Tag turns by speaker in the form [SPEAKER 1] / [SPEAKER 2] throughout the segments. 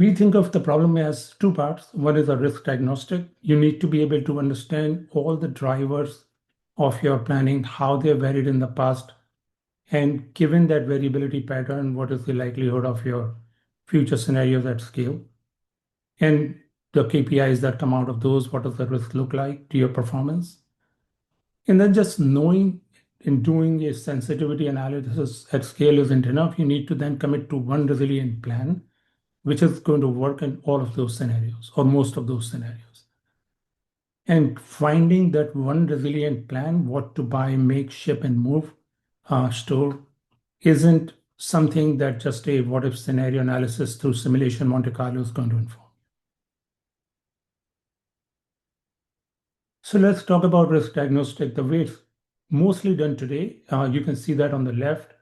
[SPEAKER 1] We think of the problem as two parts. One is a risk diagnostic. You need to be able to understand all the drivers of your planning, how they varied in the past, and given that variability pattern, what is the likelihood of your future scenarios at scale? And the KPIs that come out of those, what does the risk look like to your performance? And then just knowing and doing a sensitivity analysis at scale isn't enough. You need to then commit to one resilient plan, which is going to work in all of those scenarios or most of those scenarios. And finding that one resilient plan, what to buy, make, ship, and move, store, isn't something that just a what if scenario analysis through simulation Monte Carlo is going to inform. So let's talk about risk diagnostic. The way it's mostly done today, you can see that on the left.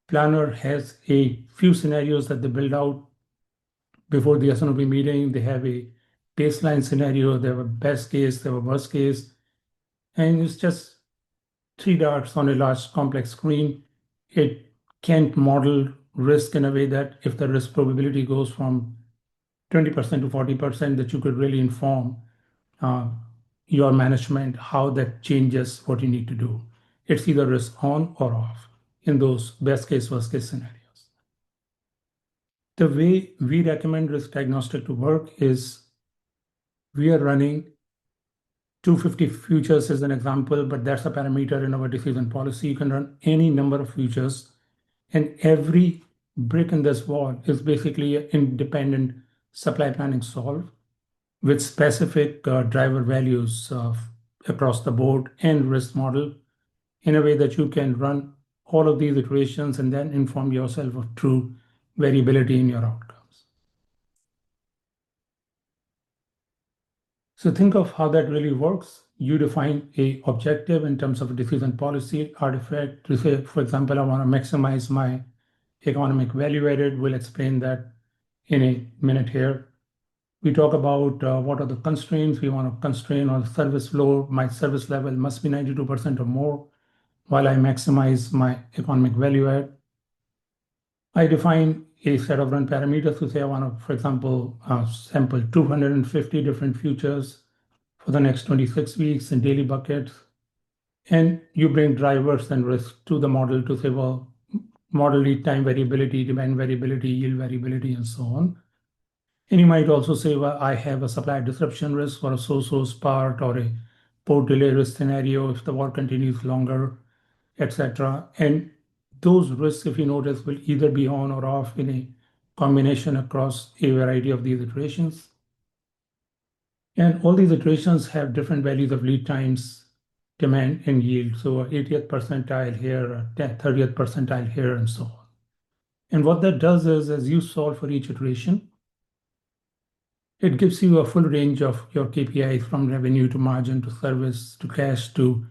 [SPEAKER 1] Planner has a few scenarios that they build out before the SNOP meeting. They have a baseline scenario, they have a best case, they have a worst case, and it's just three dots on a large complex screen. It can't model risk in a way that if the risk probability goes from 20% to 40%, that you could really inform your management how that changes what you need to do. It's either risk on or off in those best case, worst case scenarios. The way we recommend risk diagnostic to work is we are running 250 futures as an example, but that's a parameter in our decision policy. You can run any number of futures, and every brick in this wall is basically an independent supply planning solve with specific driver values across the board and risk model in a way that you can run all of these iterations and then inform yourself of true variability in your outcomes. So think of how that really works. You define a objective in terms of a decision policy artifact. To say, for example, I want to maximize my economic value added. We'll explain that in a minute here. We talk about what are the constraints. We want to constrain on the service flow. My service level must be 92% or more while I maximize my economic value add. I define a set of run parameters to say I want to, for example, sample 250 different futures for the next 26 weeks in daily buckets. And you bring drivers and risks to the model to say, well, model lead time variability, demand variability, yield variability, and so on. And you might also say, well, I have a supply disruption risk for a sole source part or a port delay risk scenario if the war continues longer, etc. And those risks, if you notice, will either be on or off in a combination across a variety of these iterations. And all these iterations have different values of lead times, demand, and yield. So 80th percentile here, 30th percentile here, and so on. And what that does is, as you solve for each iteration, it gives you a full range of your KPIs from revenue to margin to service to cash to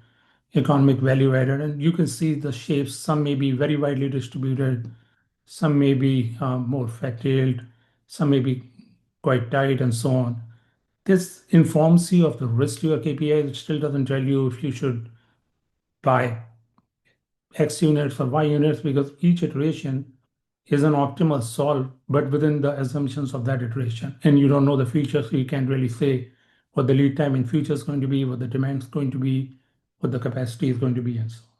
[SPEAKER 1] economic value added. And you can see the shapes. Some may be very widely distributed. Some may be more fat-tailed. Some may be quite tight and so on. This informs you of the risk to your KPI. It still doesn't tell you if you should buy X units or Y units because each iteration is an optimal solve, but within the assumptions of that iteration. And you don't know the future, so you can't really say what the lead time in future is going to be, what the demand is going to be, what the capacity is going to be, and so on.